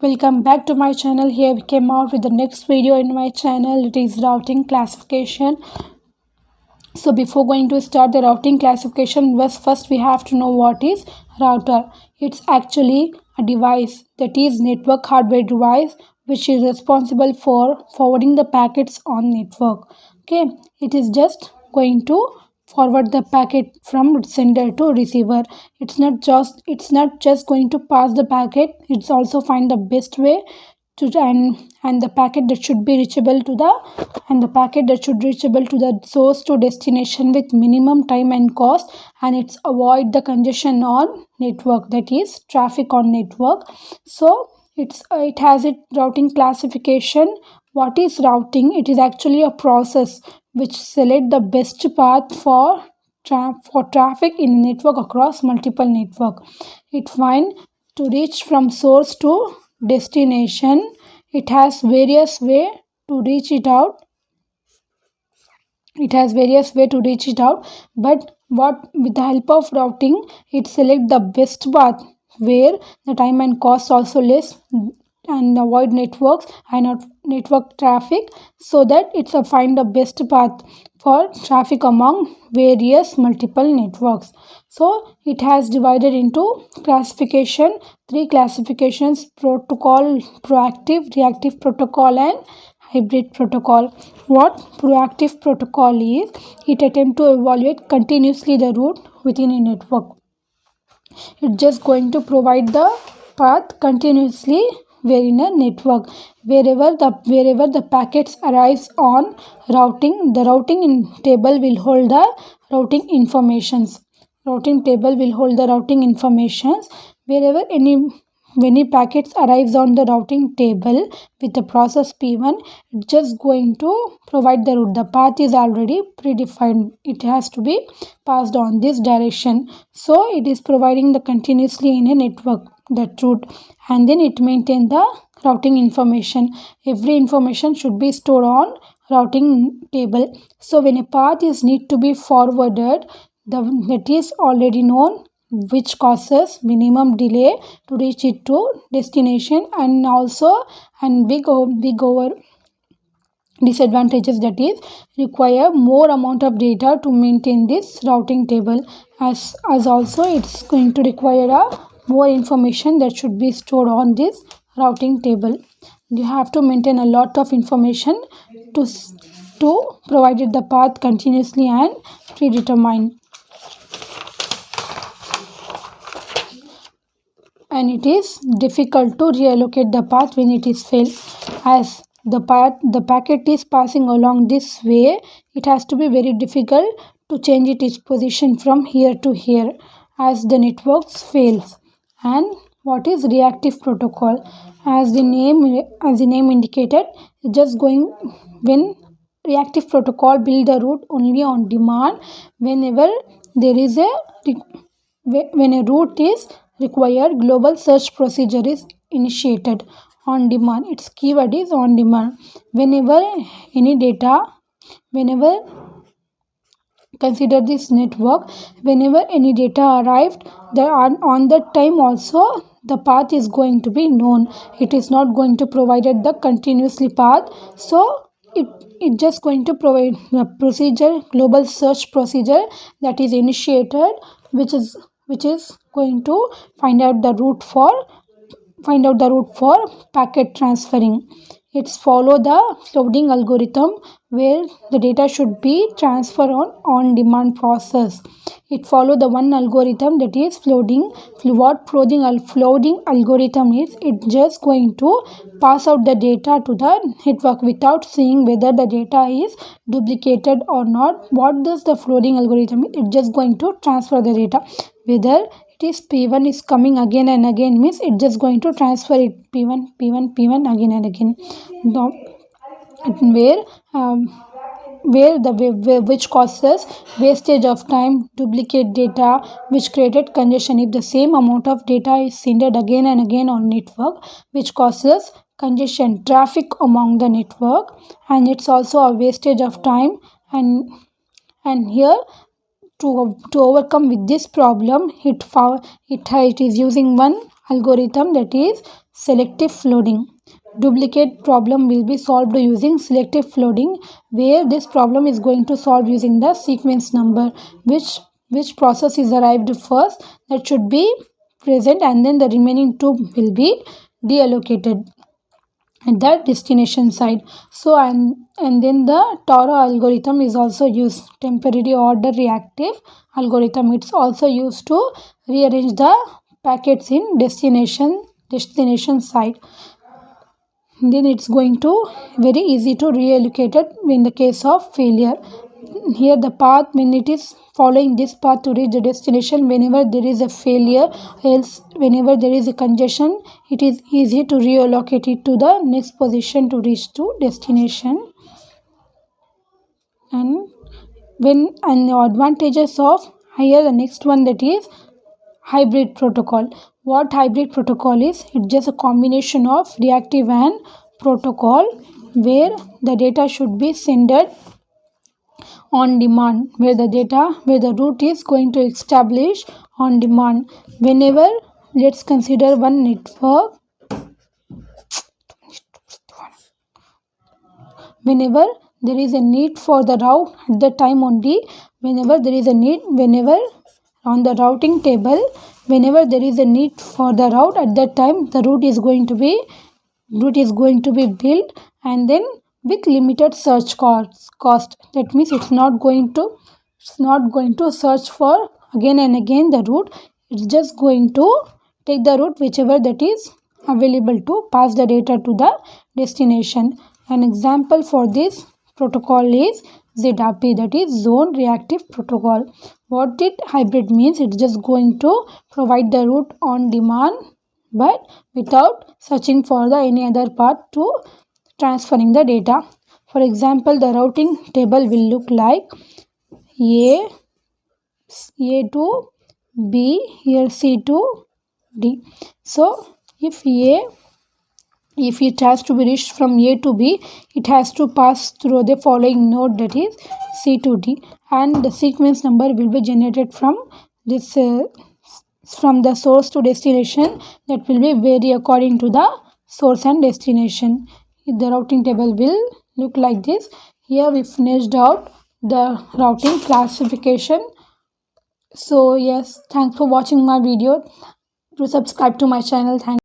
Welcome back to my channel. Here we came out with the next video in my channel. It is routing classification. So before going to start the routing classification, first we have to know what is router. It's actually a device, that is network hardware device, which is responsible for forwarding the packets on network. Okay, it is just going to forward the packet from sender to receiver. It's not just going to pass the packet, it's also find the best way to and the packet that should be reachable to the source to destination with minimum time and cost, and it's avoid the congestion on network, that is traffic on network. So it has its routing classification. What is routing? It is actually a process which select the best path for traffic in the network across multiple network. It find to reach from source to destination. It has various way to reach it out. But what with the help of routing, it select the best path where the time and cost also less, and avoid networks and not network traffic, so that it's a find the best path for traffic among various multiple networks. So it has divided into classification, three classifications: protocol, proactive, reactive protocol, and hybrid protocol. What proactive protocol is? It attempt to evaluate continuously the route within a network. It's just going to provide the path continuously where in a network, wherever the packets arrives on routing, the routing table will hold the routing informations. Wherever any packets arrives on the routing table with the process P1, it's just going to provide the route. The path is already predefined, it has to be passed on this direction. So it is providing the continuously in a network that route, and then it maintains the routing information. Every information should be stored on routing table. So when a path is need to be forwarded, that is already known, which causes minimum delay to reach it to destination, and also big over disadvantages, that is require more amount of data to maintain this routing table, as also it's going to require a more information that should be stored on this routing table. You have to maintain a lot of information to provide the path continuously and predetermined, and it is difficult to reallocate the path when it is failed. As the packet is passing along this way, it has to be very difficult to change its position from here to here as the networks fails. And what is reactive protocol? As the name indicated, just going when reactive protocol build the route only on demand. Whenever there is when a route is required, global search procedure is initiated on demand. Its keyword is on demand. Whenever consider this network, whenever any data arrived, on that time also the path is going to be known. It is not going to provide the continuously path. So it just going to provide the procedure, global search procedure, that is initiated, which is going to find out the route for packet transferring. It's follow the flooding algorithm, where the data should be transferred on demand process. It follow the one algorithm, that is flooding. What flooding algorithm is, it just going to pass out the data to the network without seeing whether the data is duplicated or not. What does the flooding algorithm? It just going to transfer the data, whether it is P1 is coming again and again, means it just going to transfer it P1 again and again. Now, which causes wastage of time, duplicate data, which created congestion. If the same amount of data is sent again and again on network, which causes congestion, traffic among the network, and it's also a wastage of time. And here, to overcome with this problem, it is using one algorithm, that is selective flooding. Duplicate problem will be solved using selective flooding, where this problem is going to solve using the sequence number, which process is arrived first, that should be present, and then the remaining two will be deallocated at the destination side. So and then the Toro algorithm is also used, temporary order reactive algorithm. It's also used to rearrange the packets in destination side. Then it's going to very easy to reallocate it in the case of failure. Here the path, when it is following this path to reach the destination, whenever there is a failure, else whenever there is a congestion, it is easy to reallocate it to the next position to reach to destination. And the advantages of here, the next one, that is hybrid protocol. What hybrid protocol is? It's just a combination of reactive and protocol, where the data should be sent on demand, where the route is going to establish on demand. Whenever, let's consider one network, whenever there is a need for the route, at the time only, whenever there is a need, whenever on the routing table, whenever there is a need for the route, at that time the route is going to be built, and then with limited search cost. That means it's not going to search for again and again the route. It's just going to take the route whichever that is available to pass the data to the destination. An example for this protocol is ZRP, that is Zone Reactive Protocol. What did hybrid means? It's just going to provide the route on demand, but without searching for the any other path to transferring the data. For example, the routing table will look like A to B, here C to D. So if it has to be reached from A to B, it has to pass through the following node, that is C to D, and the sequence number will be generated from this from the source to destination. That will be vary according to the source and destination. The routing table will look like this. Here we finished out the routing classification. So yes, thanks for watching my video. Do subscribe to my channel. Thank